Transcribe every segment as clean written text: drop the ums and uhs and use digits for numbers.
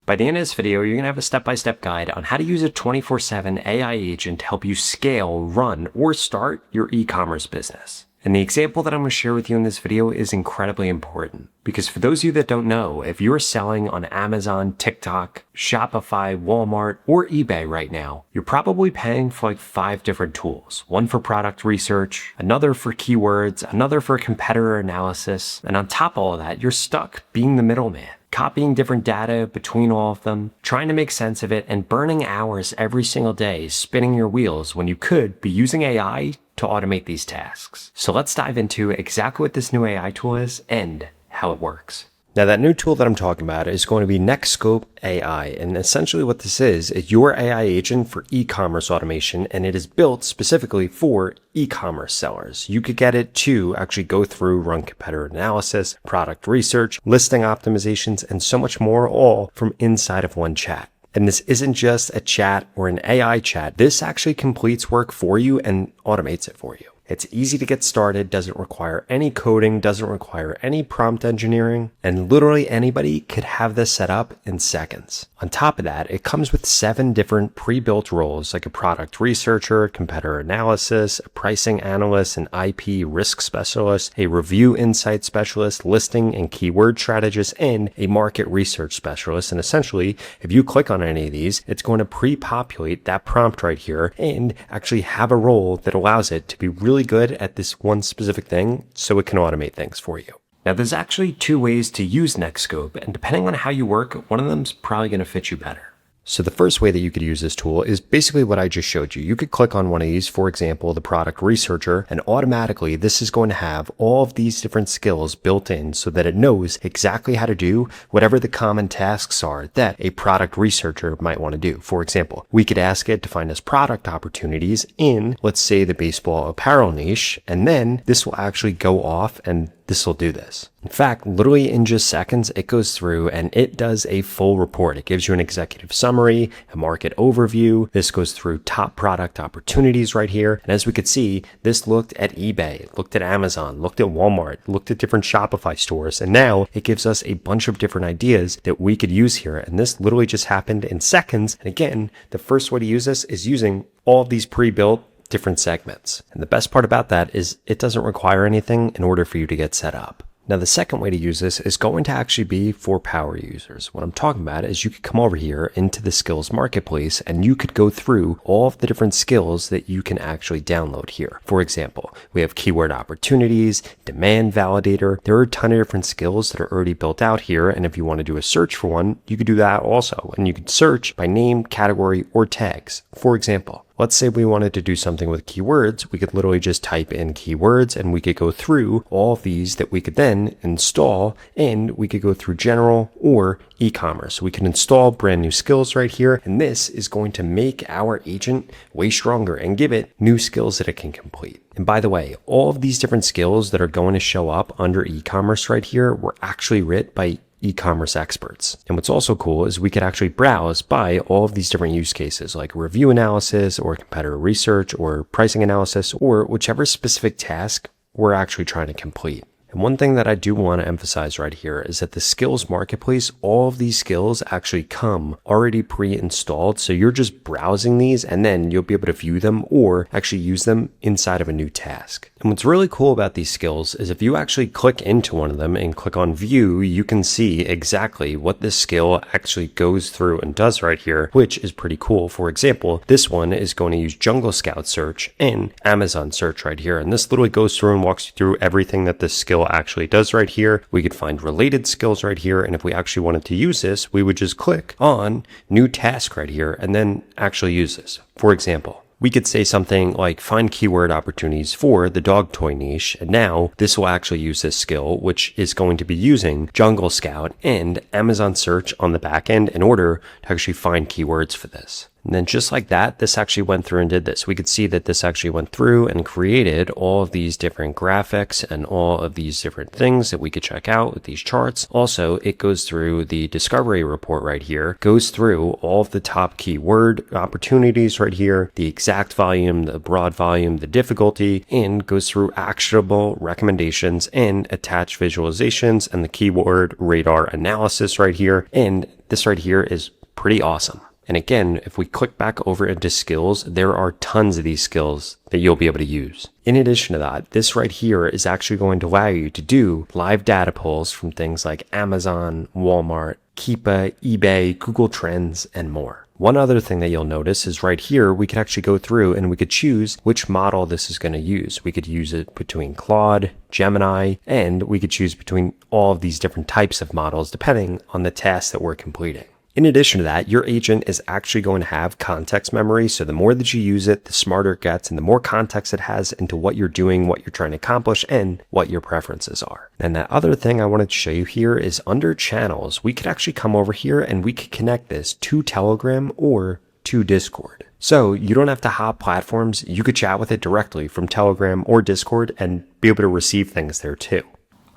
By the end of this video, you're going to have a step-by-step guide on how to use a 24/7 AI agent to help you scale, run, or start your e-commerce business. And the example that I'm going to share with you in this video is incredibly important because for those of you that don't know, if you're selling on Amazon, TikTok, Shopify, Walmart, or eBay right now, you're probably paying for like 5 different tools. One for product research, another for keywords, another for competitor analysis. And on top of all of that, you're stuck being the middleman, copying different data between all of them, trying to make sense of it, and burning hours every single day spinning your wheels when you could be using AI to automate these tasks. So let's dive into exactly what this new AI tool is and how it works. Now that new tool that I'm talking about is going to be Nextscope AI, and essentially what this is your AI agent for e-commerce automation, and it is built specifically for e-commerce sellers. You could get it to actually go through, run competitor analysis, product research, listing optimizations, and so much more, all from inside of one chat. And this isn't just a chat or an AI chat. This actually completes work for you and automates it for you. It's easy to get started, doesn't require any coding, doesn't require any prompt engineering, and literally anybody could have this set up in seconds. On top of that, it comes with 7 different pre-built roles like a product researcher, competitor analysis, a pricing analyst, an IP risk specialist, a review insight specialist, listing and keyword strategist, and a market research specialist. And essentially, if you click on any of these, it's going to pre-populate that prompt right here and actually have a role that allows it to be really good at this one specific thing so it can automate things for you. Now, there's actually 2 ways to use Nextscope, and depending on how you work, one of them's probably going to fit you better. So the first way that you could use this tool is basically what I just showed you. You could click on one of these, for example, the product researcher, and automatically this is going to have all of these different skills built in so that it knows exactly how to do whatever the common tasks are that a product researcher might want to do. For example, we could ask it to find us product opportunities in, let's say, the baseball apparel niche, and then this will actually go off and this will do this. In fact, literally in just seconds, it goes through and it does a full report. It gives you an executive summary, a market overview. This goes through top product opportunities right here. And as we could see, this looked at eBay, looked at Amazon, looked at Walmart, looked at different Shopify stores. And now it gives us a bunch of different ideas that we could use here. And this literally just happened in seconds. And again, the first way to use this is using all of these pre-built different segments. And the best part about that is it doesn't require anything in order for you to get set up. Now, the second way to use this is going to actually be for power users. What I'm talking about is you could come over here into the skills marketplace and you could go through all of the different skills that you can actually download here. For example, we have keyword opportunities, demand validator. There are a ton of different skills that are already built out here. And if you want to do a search for one, you could do that also. And you could search by name, category, or tags. For example, let's say we wanted to do something with keywords. We could literally just type in keywords and we could go through all of these that we could then install, and we could go through general or e-commerce. We can install brand new skills right here, and this is going to make our agent way stronger and give it new skills that it can complete. And by the way, all of these different skills that are going to show up under e-commerce right here were actually written by e-commerce experts. And what's also cool is we could actually browse by all of these different use cases like review analysis or competitor research or pricing analysis or whichever specific task we're actually trying to complete. And one thing that I do want to emphasize right here is that the skills marketplace, all of these skills actually come already pre-installed. So you're just browsing these and then you'll be able to view them or actually use them inside of a new task. And what's really cool about these skills is if you actually click into one of them and click on view, you can see exactly what this skill actually goes through and does right here, which is pretty cool. For example, this one is going to use Jungle Scout search and Amazon search right here. And this literally goes through and walks you through everything that this skill actually does right here. We could find related skills right here. And if we actually wanted to use this, we would just click on new task right here and then actually use this. For example, we could say something like find keyword opportunities for the dog toy niche. And now this will actually use this skill, which is going to be using Jungle Scout and Amazon search on the back end in order to actually find keywords for this. And then just like that, this actually went through and did this. We could see that this actually went through and created all of these different graphics and all of these different things that we could check out with these charts. Also, it goes through the discovery report right here, goes through all of the top keyword opportunities right here, the exact volume, the broad volume, the difficulty, and goes through actionable recommendations and attached visualizations and the keyword radar analysis right here. And this right here is pretty awesome. And again, if we click back over into skills, there are tons of these skills that you'll be able to use. In addition to that, this right here is actually going to allow you to do live data pulls from things like Amazon, Walmart, Keepa, eBay, Google Trends, and more. One other thing that you'll notice is right here, we could actually go through and we could choose which model this is going to use. We could use it between Claude, Gemini, and we could choose between all of these different types of models depending on the task that we're completing. In addition to that, your agent is actually going to have context memory. So the more that you use it, the smarter it gets and the more context it has into what you're doing, what you're trying to accomplish, and what your preferences are. And that other thing I wanted to show you here is under channels, we could actually come over here and we could connect this to Telegram or to Discord. So you don't have to hop platforms. You could chat with it directly from Telegram or Discord and be able to receive things there too.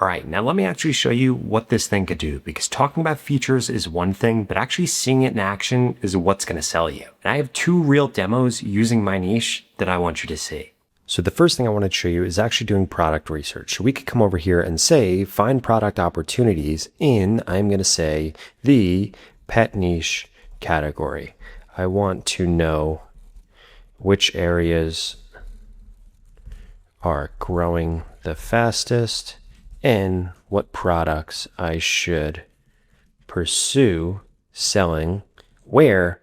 All right, now let me actually show you what this thing could do, because talking about features is one thing, but actually seeing it in action is what's going to sell you. And I have two real demos using my niche that I want you to see. So the first thing I want to show you is actually doing product research. So we could come over here and say, find product opportunities in, I'm going to say, the pet niche category. I want to know which areas are growing the fastest and what products I should pursue selling, where,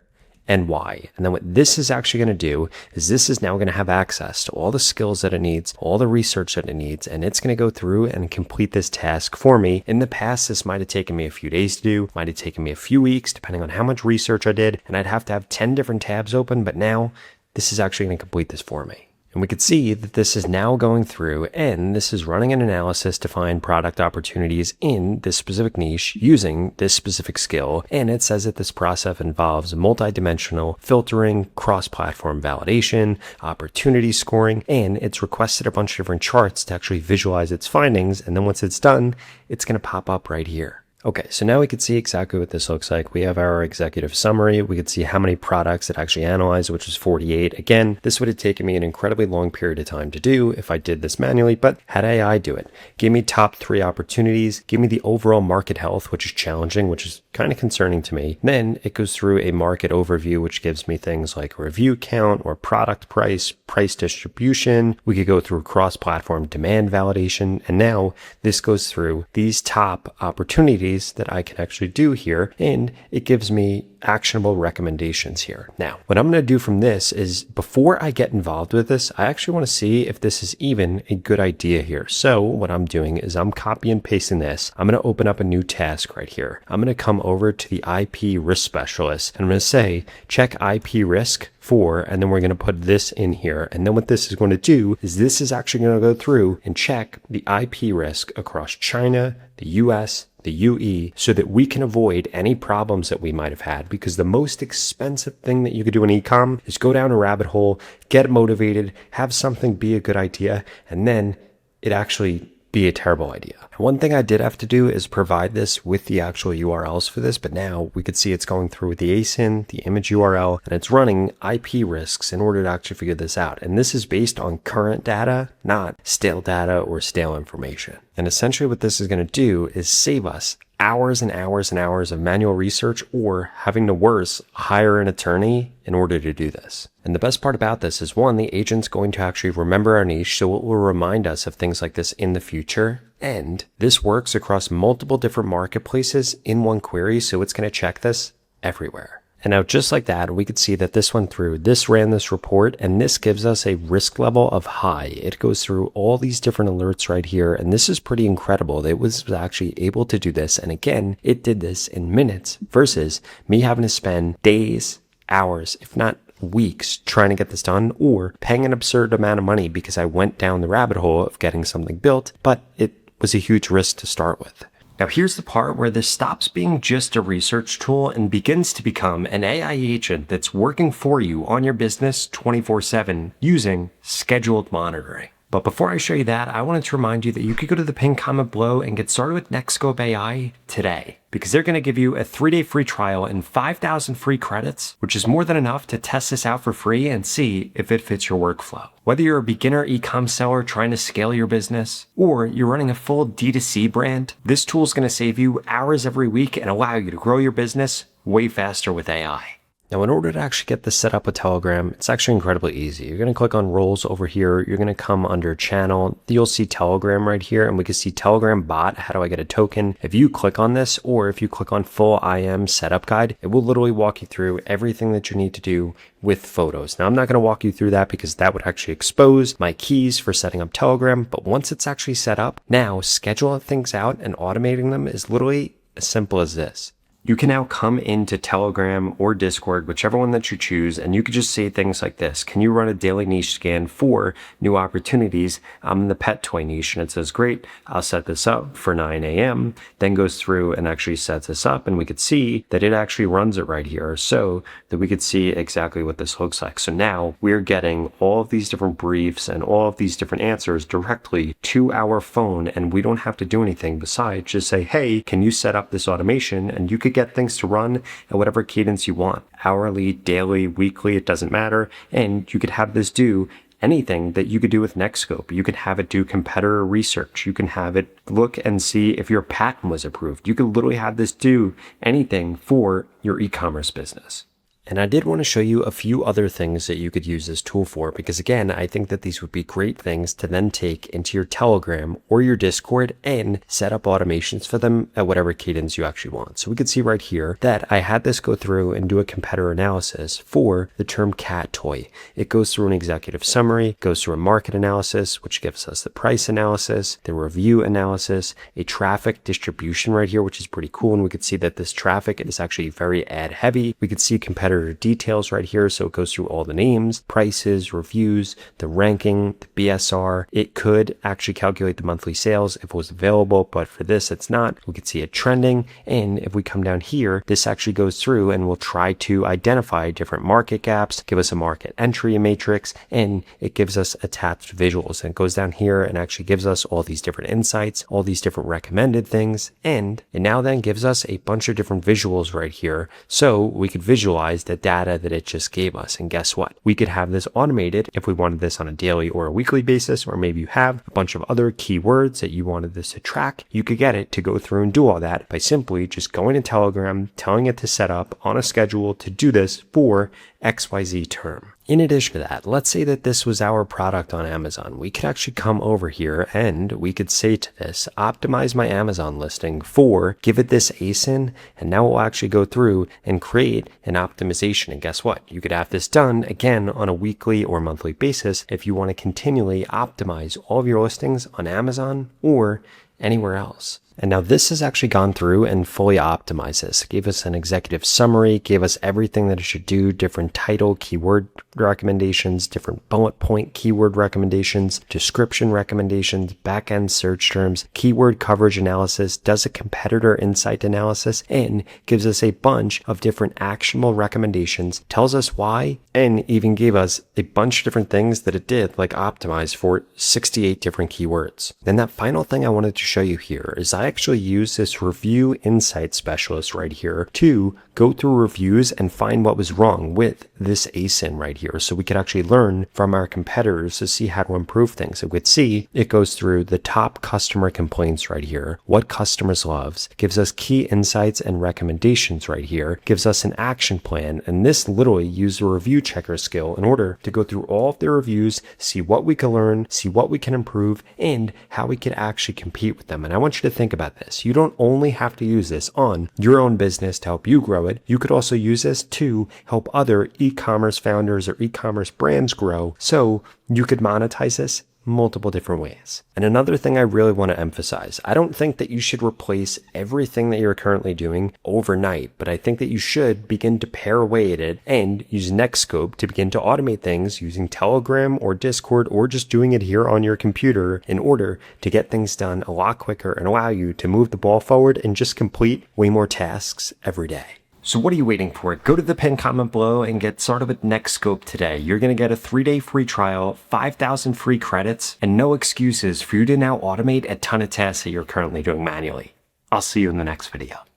and why. And then what this is actually going to do is this is now going to have access to all the skills that it needs, all the research that it needs, and it's going to go through and complete this task for me. In the past, this might have taken me a few days to do, might have taken me a few weeks, depending on how much research I did, and I'd have to have 10 different tabs open, but now this is actually going to complete this for me. And we could see that this is now going through and this is running an analysis to find product opportunities in this specific niche using this specific skill. And it says that this process involves multi-dimensional filtering, cross-platform validation, opportunity scoring, and it's requested a bunch of different charts to actually visualize its findings. And then once it's done, it's going to pop up right here. Okay, so now we can see exactly what this looks like. We have our executive summary. We could see how many products it actually analyzed, which was 48. Again, this would have taken me an incredibly long period of time to do if I did this manually, but had AI do it. Give me top 3 opportunities. Give me the overall market health, which is challenging, which is kind of concerning to me. Then it goes through a market overview, which gives me things like review count or product price, price distribution. We could go through cross-platform demand validation. And now this goes through these top opportunities that I can actually do here, and it gives me actionable recommendations here. Now, what I'm going to do from this is before I get involved with this, I actually want to see if this is even a good idea here. So what I'm doing is I'm copy and pasting this. I'm going to open up a new task right here. I'm going to come over to the IP risk specialist and I'm going to say, check IP risk for, and then we're going to put this in here. And then what this is going to do is this is actually going to go through and check the IP risk across China, the US, the UE, so that we can avoid any problems that we might have had. Because the most expensive thing that you could do in ecom is go down a rabbit hole, get motivated, have something be a good idea, and then it actually be a terrible idea. One thing I did have to do is provide this with the actual URLs for this, but now we could see it's going through with the ASIN, the image URL, and it's running IP risks in order to actually figure this out. And this is based on current data, not stale data or stale information. And essentially what this is going to do is save us hours and hours and hours of manual research, or having to worse, hire an attorney in order to do this. And the best part about this is, one, the agent's going to actually remember our niche, so it will remind us of things like this in the future. And this works across multiple different marketplaces in one query, so it's going to check this everywhere. And now just like that, we could see that this went through, this ran this report, and this gives us a risk level of high. It goes through all these different alerts right here, and this is pretty incredible. It was actually able to do this, and again, it did this in minutes versus me having to spend days, hours, if not weeks trying to get this done, or paying an absurd amount of money because I went down the rabbit hole of getting something built, but it was a huge risk to start with. Now here's the part where this stops being just a research tool and begins to become an AI agent that's working for you on your business 24/7 using scheduled monitoring. But before I show you that, I wanted to remind you that you could go to the pinned comment below and get started with Nextscope AI today, because they're going to give you a 3-day free trial and 5,000 free credits, which is more than enough to test this out for free and see if it fits your workflow. Whether you're a beginner ecom seller trying to scale your business, or you're running a full D2C brand, this tool is going to save you hours every week and allow you to grow your business way faster with AI. Now, in order to actually get this set up with Telegram, it's actually incredibly easy. You're going to click on roles over here. You're going to come under channel. You'll see Telegram right here, and we can see Telegram bot. How do I get a token? If you click on this, or if you click on full IM setup guide, it will literally walk you through everything that you need to do with photos. Now, I'm not going to walk you through that because that would actually expose my keys for setting up Telegram. But once it's actually set up, now scheduling things out and automating them is literally as simple as this. You can now come into Telegram or Discord, whichever one that you choose, and you could just say things like this. Can you run a daily niche scan for new opportunities? I'm in the pet toy niche, and it says, great, I'll set this up for 9 a.m. Then goes through and actually sets this up, and we could see that it actually runs it right here so that we could see exactly what this looks like. So now we're getting all of these different briefs and all of these different answers directly to our phone, and we don't have to do anything besides just say, hey, can you set up this automation? And you could get things to run at whatever cadence you want, hourly, daily, weekly, it doesn't matter. And you could have this do anything that you could do with Nextscope. You could have it do competitor research. You can have it look and see if your patent was approved. You could literally have this do anything for your e-commerce business. And I did want to show you a few other things that you could use this tool for, because again, I think that these would be great things to then take into your Telegram or your Discord and set up automations for them at whatever cadence you actually want. So we could see right here that I had this go through and do a competitor analysis for the term cat toy. It goes through an executive summary, goes through a market analysis, which gives us the price analysis, the review analysis, a traffic distribution right here, which is pretty cool. And we could see that this traffic is actually very ad heavy. We could see competitor details right here. So it goes through all the names, prices, reviews, the ranking, the BSR. It could actually calculate the monthly sales if it was available, but for this, it's not. We could see it trending. And if we come down here, this actually goes through and will try to identify different market gaps, give us a market entry matrix, and it gives us attached visuals. And it goes down here and actually gives us all these different insights, all these different recommended things. And it now then gives us a bunch of different visuals right here. So we could visualize the data that it just gave us. And guess what? We could have this automated if we wanted this on a daily or a weekly basis, or maybe you have a bunch of other keywords that you wanted this to track. You could get it to go through and do all that by simply just going to Telegram, telling it to set up on a schedule to do this for XYZ term. In addition to that, let's say that this was our product on Amazon. We could actually come over here and we could say to this, optimize my Amazon listing for, give it this ASIN, and now we'll actually go through and create an optimization. And guess what? You could have this done again on a weekly or monthly basis if you want to continually optimize all of your listings on Amazon or anywhere else. And now this has actually gone through and fully optimized this. It gave us an executive summary, gave us everything that it should do, different title, keyword recommendations, different bullet point keyword recommendations, description recommendations, back-end search terms, keyword coverage analysis, does a competitor insight analysis, and gives us a bunch of different actionable recommendations, tells us why, and even gave us a bunch of different things that it did, like optimize for 68 different keywords. Then that final thing I wanted to show you here is I actually use this review insight specialist right here to go through reviews and find what was wrong with this ASIN right here. So we could actually learn from our competitors to see how to improve things. So we could see it goes through the top customer complaints right here, what customers loves, gives us key insights and recommendations right here, gives us an action plan. And this literally used a review checker skill in order to go through all of the reviews, see what we can learn, see what we can improve, and how we can actually compete with them. And I want you to think about this. You don't only have to use this on your own business to help you grow it. You could also use this to help other e-commerce founders or e-commerce brands grow. So you could monetize this multiple different ways. And another thing I really want to emphasize, I don't think that you should replace everything that you're currently doing overnight, but I think that you should begin to pair weight it and use Nextscope to begin to automate things using Telegram or Discord or just doing it here on your computer in order to get things done a lot quicker and allow you to move the ball forward and just complete way more tasks every day. So what are you waiting for? Go to the pinned comment below and get started with Nextscope today. You're going to get a 3-day free trial, 5,000 free credits, and no excuses for you to now automate a ton of tasks that you're currently doing manually. I'll see you in the next video.